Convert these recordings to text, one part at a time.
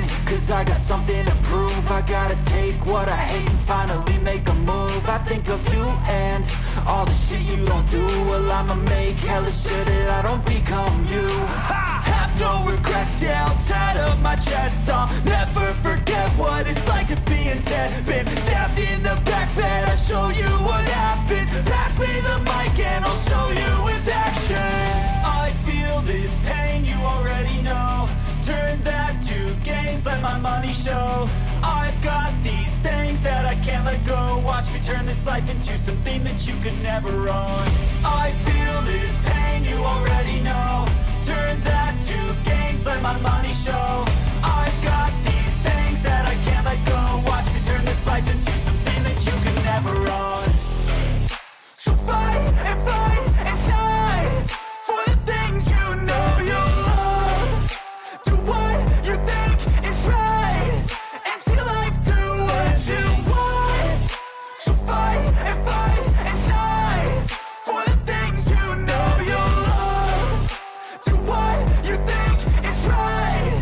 passion, cause I got something to prove. I gotta take what I hate and finally make a move. I think of you and all the shit you don't do. Well, I'ma make hella sure that I don't become you. I have no regrets, yeah, I'll tie up my chest. I'll never forget what it's like to be in debt. Been stabbed in the back bed, I'll show you what happens. Pass me the mic and I'll show you with action. I feel this pain, you already know. Turn that to gains, let my money show. I've got these things that I can't let go. Watch me turn this life into something that you could never own. I feel this pain, you already know. Turn that to gains, let my money show. I've got these things that I can't let go. Watch me turn this life into something that you could never own. So fight and die for the things you know you love. Do what you think is right and see life do what you want. So fight and die for the things you know you love. Do what you think is right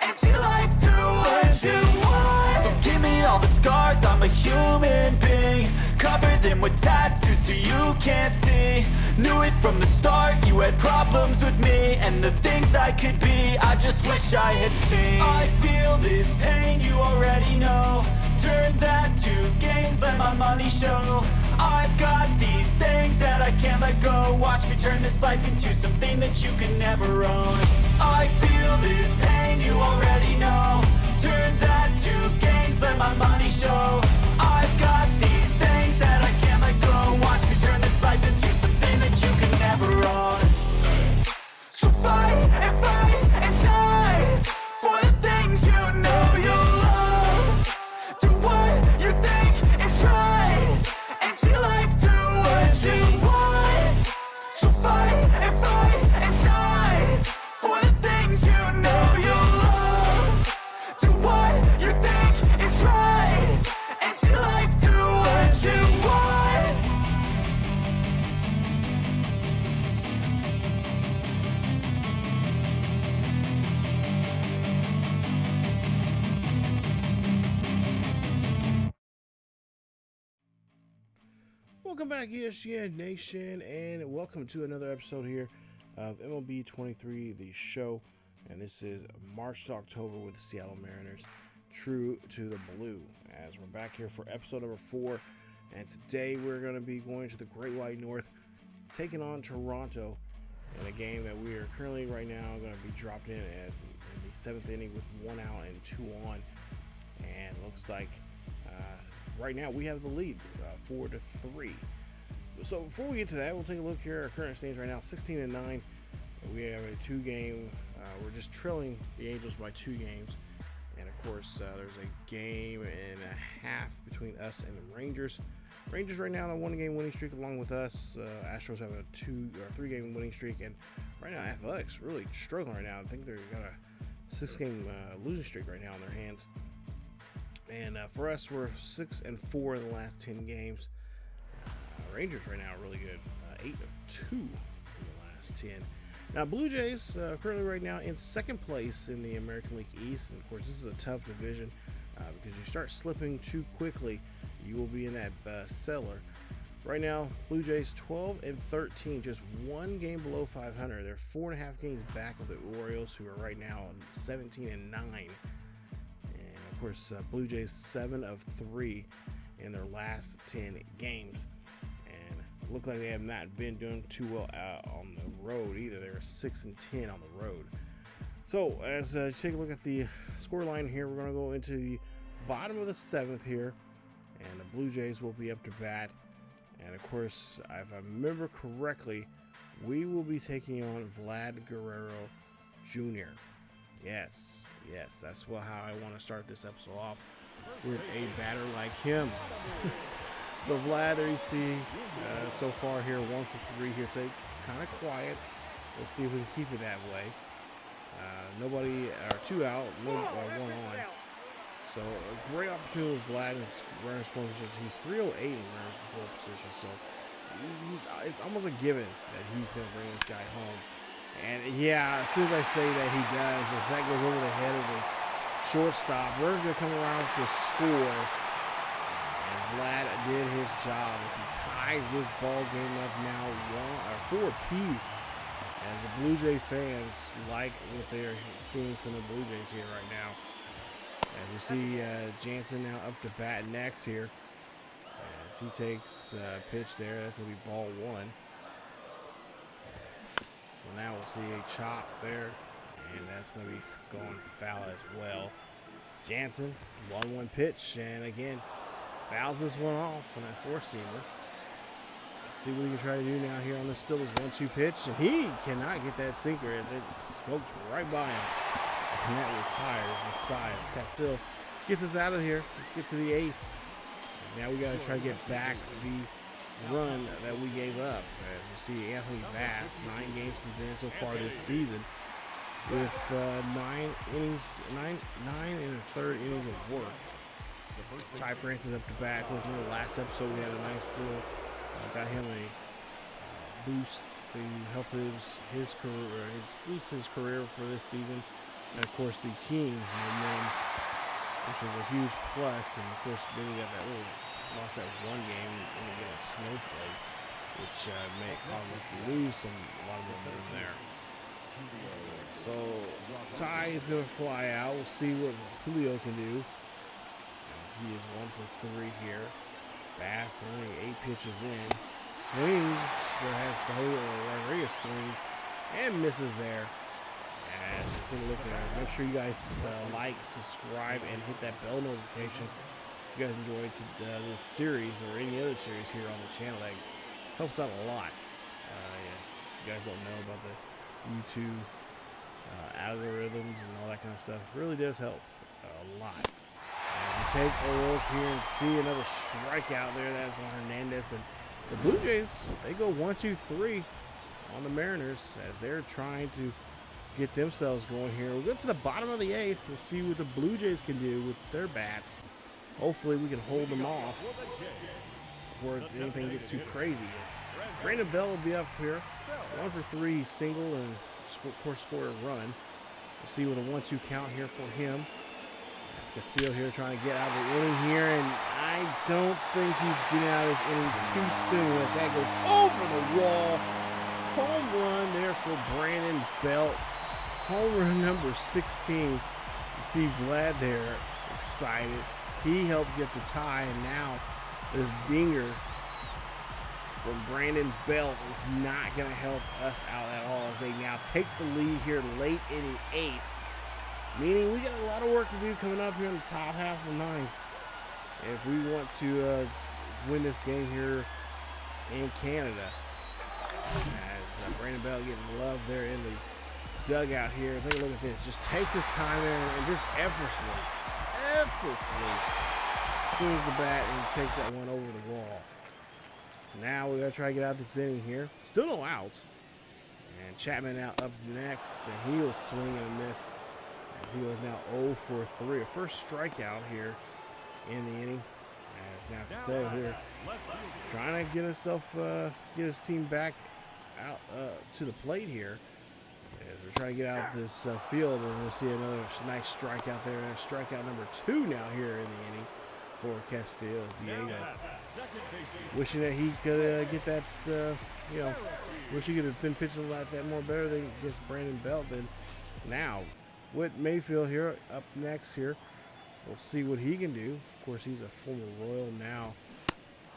and see life do what you want. So give me all the scars, I'm a human being. Cover them with tattoos so you can't see. Knew it from the start, you had problems with me and the things I could be, I just wish I had seen. I feel this pain, you already know. Turn that to gains, let my money show. I've got these things that I can't let go. Watch me turn this life into something that you could never own. I feel this pain, you already know. Turn that to gains, let my money show. I've got these things that I can't let go. Watch me turn this life into something that you could never own. So fight and die for the things you know you love. Do what you think is right and see life do what you want. So fight and die for the things you know you love. Do what you think is right and see life do what you want. Welcome back, ESGNet Nation, and welcome to another episode here of MLB 23, the show. And this is March to October with the Seattle Mariners, true to the blue. As we're back here for episode number 4, and today we're going to be going to the Great White North, taking on Toronto in a game that we are currently right now going to be dropped in at the 7th inning with 1 out and 2 on. And looks like right now we have the lead 4-3. So before we get to that, we'll take a look here at our current standings right now, 16-9. We have a 2-game. We're just trailing the Angels by 2 games, and of course there's a game and a half between us and the Rangers. Rangers right now on a 1-game winning streak along with us. Astros have a 2 or 3-game winning streak, and right now Athletics really struggling right now. I think they've got a 6-game losing streak right now in their hands. And for us, we're 6-4 in the last 10 games. Rangers right now are really good, 8-2 in the last 10. Now, Blue Jays currently right now in second place in the American League East. And of course, this is a tough division because you start slipping too quickly, you will be in that cellar. Right now, Blue Jays 12-13, just 1 game below 500. They're 4.5 games back of the Orioles, who are right now 17-9. Of course, Blue Jays 7-3 in their last 10 games, and look like they have not been doing too well out on the road either. They're 6-10 on the road. So as you take a look at the scoreline here, we're going to go into the bottom of the 7th here, and the Blue Jays will be up to bat. And of course, if I remember correctly, we will be taking on Vlad Guerrero Jr. Yes, that's how I want to start this episode off, with a batter like him. So Vlad, there you see, so far here, 1 for 3 here today, kind of quiet. Let's see if we can keep it that way. Nobody, or 2 out, 1 on. So a great opportunity with Vlad in runner scoring position. He's 308 in runner scoring position, so it's almost a given that he's going to bring this guy home. And yeah, as soon as I say that he does, as that goes over the head of the shortstop. We're going to come around to score. And Vlad did his job as he ties this ball game up now 4 apiece. As the Blue Jay fans like what they're seeing from the Blue Jays here right now. As you see Jansen now up to bat next here. As he takes a pitch there, that's going to be ball 1. So now we'll see a chop there, and that's going to be going foul as well. Jansen, 1-1 pitch, and again, fouls this one off on that four-seamer. See what he can try to do now here on this still is 1-2 pitch, and he cannot get that sinker as it smokes right by him. And that retires the size. Castillo gets us out of here. Let's get to the 8th. Now we got to try to get back the run that we gave up. As you see, Anthony Bass, 9 games he's been in so far this season, with 9 innings, 9 1/3 innings of work. Ty Francis up to bat. With the last episode, we had a nice little, got him a boost to help his career, boost his career for this season, and of course the team momentum, which was a huge plus. And of course, then we got that little lost that one game and we get a snowflake, which may cause us to lose a lot of momentum there. So Ty is going to fly out. We'll see what Julio can do. As he is 1 for 3 here. Bass only 8 pitches in. Swings, has Rodriguez swings and misses there. And take a look at it. Make sure you guys like, subscribe, and hit that bell notification. If you guys enjoyed this series or any other series here on the channel, that helps out a lot. Yeah, you guys don't know about the YouTube algorithms and all that kind of stuff. It really does help a lot. And we take a look here and see another strikeout there. That's on Hernandez. And the Blue Jays, they go 1-2-3 on the Mariners as they're trying to get themselves going here. We'll get to the bottom of the 8th. We'll see what the Blue Jays can do with their bats. Hopefully we can hold them off before anything gets too crazy. Brandon Bell will be up here. 1 for 3 single and of course score a run. We'll see with a 1-2 count here for him. That's Castillo here trying to get out of the inning here, and I don't think he's getting out of this inning too soon as that goes over the wall. Home run there for Brandon Belt. Home run number 16. You see Vlad there excited. He helped get the tie, and now this dinger from Brandon Belt is not going to help us out at all as they now take the lead here late in the 8th. Meaning we got a lot of work to do coming up here in the top half of the 9th if we want to win this game here in Canada. As Brandon Belt getting love there in the dugout here. Take a look at this. Just takes his time there and just effortlessly swings the bat and takes that one over the wall. So now we got to try to get out this inning here. Still no outs. And Chapman now up next, and he will swing and a miss as he goes now 0 for 3. A first strikeout here in the inning. As now Castillo here trying to get his team back out to the plate here. As we're trying to get out this field, and we'll see another nice strikeout there. And strikeout number 2 now here in the inning for Castillo. Diego wishing that he could get that, wish he could have been pitching like that more better than against Brandon Belt. Then now, Whit Mayfield here up next here. We'll see what he can do. Of course, he's a former Royal now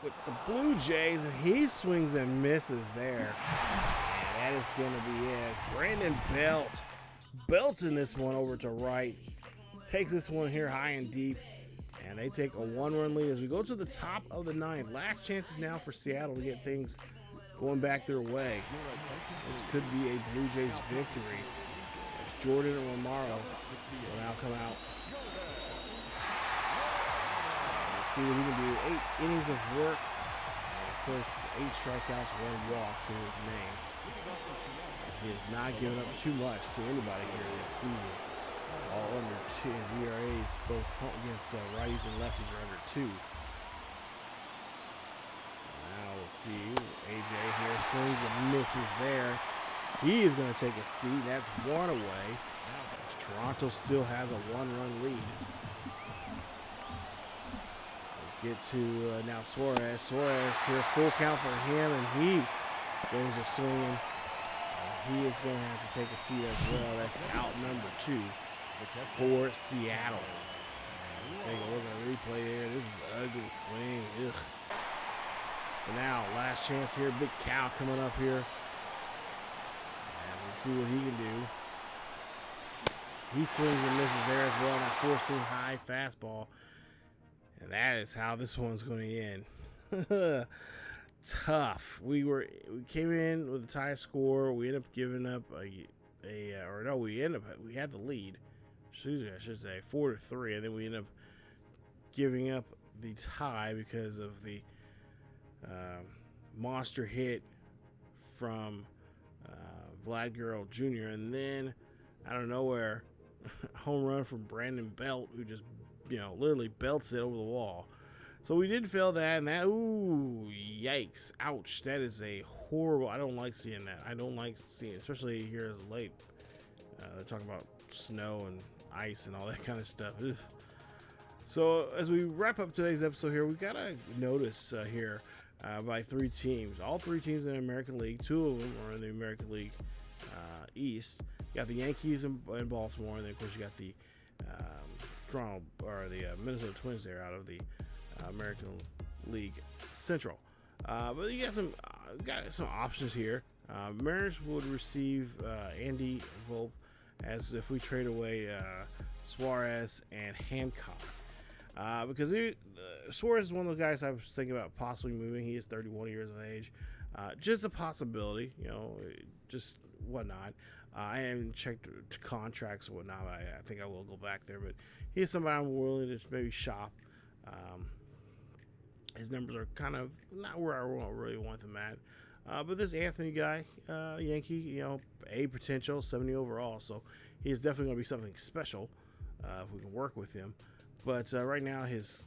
with the Blue Jays, and he swings and misses there. And that is going to be it. Brandon Belt belting this one over to right. Takes this one here high and deep. And they take a 1-run lead as we go to the top of the 9th. Last chances now for Seattle to get things going back their way. This could be a Blue Jays victory. As Jordan and Romaro will now come out. Let's see what he can do. 8 innings of work. And of course, 8 strikeouts, 1 walk to his name. As he has not given up too much to anybody here this season. All under 2. His ERAs both against righties and lefties are under 2. Now we'll see. AJ here swings and misses there. He is going to take a seat. That's 1 away. Toronto still has a 1-run lead. We'll get to now Suarez. Suarez here, full count for him, and he goes a swinging. He is going to have to take a seat as well. That's out number 2 for Seattle. Take a look at the replay there. This is an ugly swing. Ugh. So now, last chance here. Big Cow coming up here. And we'll see what he can do. He swings and misses there as well. Now forcing high fastball. And that is how this one's going to end. Tough. We came in with a tie score. We ended up giving up we had the lead. I should say 4-3, and then we ended up giving up the tie because of the monster hit from Vlad Guerrero Jr. And then out of nowhere, home run from Brandon Belt, who just literally belts it over the wall. So we did fail that, and that, ooh, yikes, ouch, that is a horrible, I don't like seeing that. I don't like seeing it, especially here as late. They're talking about snow and ice and all that kind of stuff. Ugh. So as we wrap up today's episode here, we got a notice here by 3 teams. All 3 teams in the American League. 2 of them are in the American League East. You got the Yankees in Baltimore, and then of course you got the Minnesota Twins there out of the American League Central. But you got some options here. Mariners would receive Andy Volpe as if we trade away Suarez and Hancock. Because Suarez is one of those guys I was thinking about possibly moving. He is 31 years of age. Just a possibility, just whatnot. I haven't checked contracts or whatnot. I think I will go back there, but he is somebody I'm willing to maybe shop. His numbers are kind of not where I really want them at. But this Anthony guy, Yankee, A potential, 70 overall. So he is definitely going to be something special if we can work with him. But right now his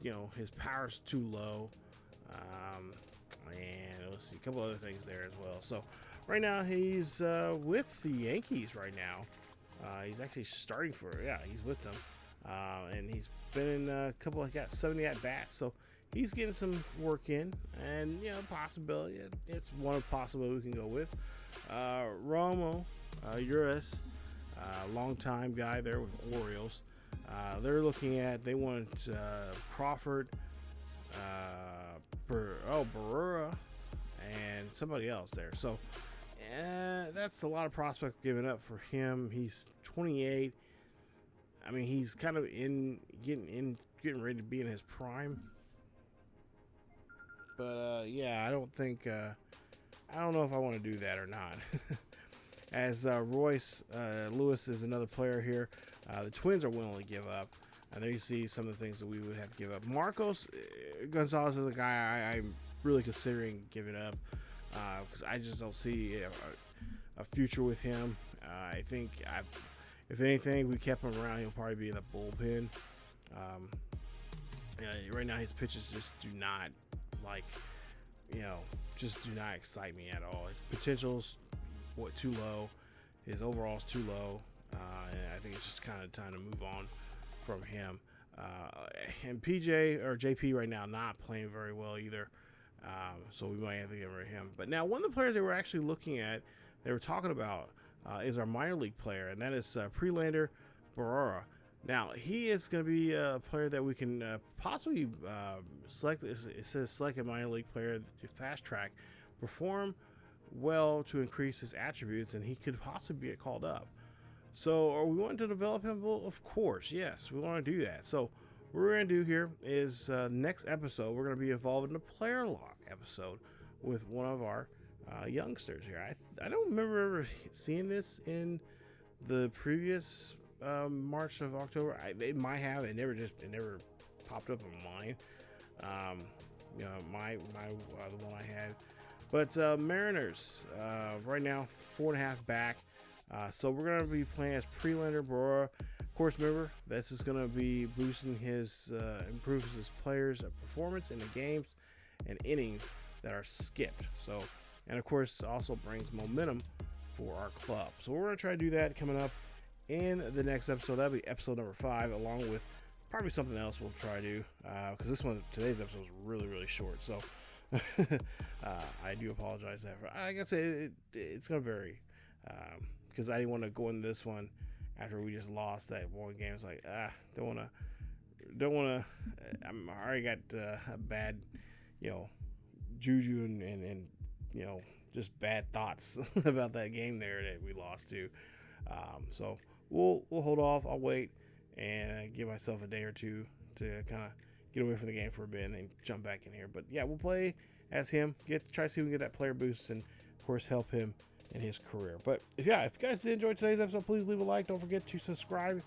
power's too low. And let's see, a couple other things there as well. So right now he's with the Yankees right now. He's actually starting he's with them. And he's been in got 70 at-bats. So he's getting some work in, and possibility. It's one possibility we can go with. Romo, Urias, longtime guy there with Orioles. They want Crawford, Barrera, and somebody else there. So that's a lot of prospect giving up for him. He's 28. I mean, he's kind of getting ready to be in his prime. But I don't know if I want to do that or not. As Royce Lewis is another player here. The Twins are willing to give up. And there you see some of the things that we would have to give up. Marcos Gonzalez is a guy I'm really considering giving up because I just don't see a future with him. I think if anything, we kept him around, he'll probably be in the bullpen. Right now his pitches just do not just do not excite me at all. His potential's too low. His overall's too low. And I think it's just kind of time to move on from him. And JP right now not playing very well either. So we might have to get rid of him. But now one of the players they were actually looking at, they were talking about, is our minor league player, and that is Prelander Barrera. Now, he is going to be a player that we can possibly select. It says select a minor league player to fast track, perform well to increase his attributes, and he could possibly get called up. So, are we wanting to develop him? Well, of course, yes, we want to do that. So, what we're going to do here is next episode, we're going to be involved in a player lock episode with one of our youngsters here. I don't remember ever seeing this in the previous March of October. They might have. It never popped up on mine. The one I had. But Mariners right now 4.5 back. So we're gonna be playing as Prelander Barrera. Of course, remember this is gonna be boosting improves his players' performance in the games and innings that are skipped. So, and of course, also brings momentum for our club. So we're gonna try to do that coming up. in the next episode. That'll be episode number 5, along with probably something else we'll try to do, because today's episode is really, really short. So I do apologize that. Like I said, it's going to vary, because I didn't want to go in this one after we just lost that one game. It's like, don't want to. I already got a bad, juju and just bad thoughts about that game there that we lost to. So we'll hold off. I'll wait and give myself a day or two to kind of get away from the game for a bit and then jump back in here. But yeah, we'll play as him, try to see if we can get that player boost, and of course help him in his career. But if you guys did enjoy today's episode, please leave a like. Don't forget to subscribe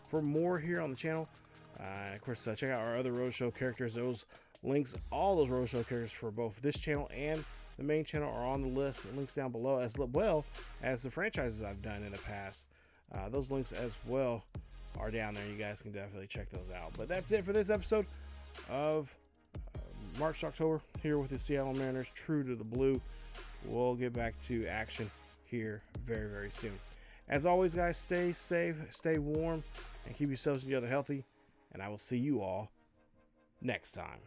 for more here on the channel. And of course, check out our other Roadshow characters. Those links, all those Roadshow characters for both this channel and the main channel, are on the list. Links down below, as well as the franchises I've done in the past. Those links as well are down there. You guys can definitely check those out. But that's it for this episode of March to October here with the Seattle Mariners, true to the blue. We'll get back to action here very, very soon. As always, guys, stay safe, stay warm, and keep yourselves and each other healthy. And I will see you all next time.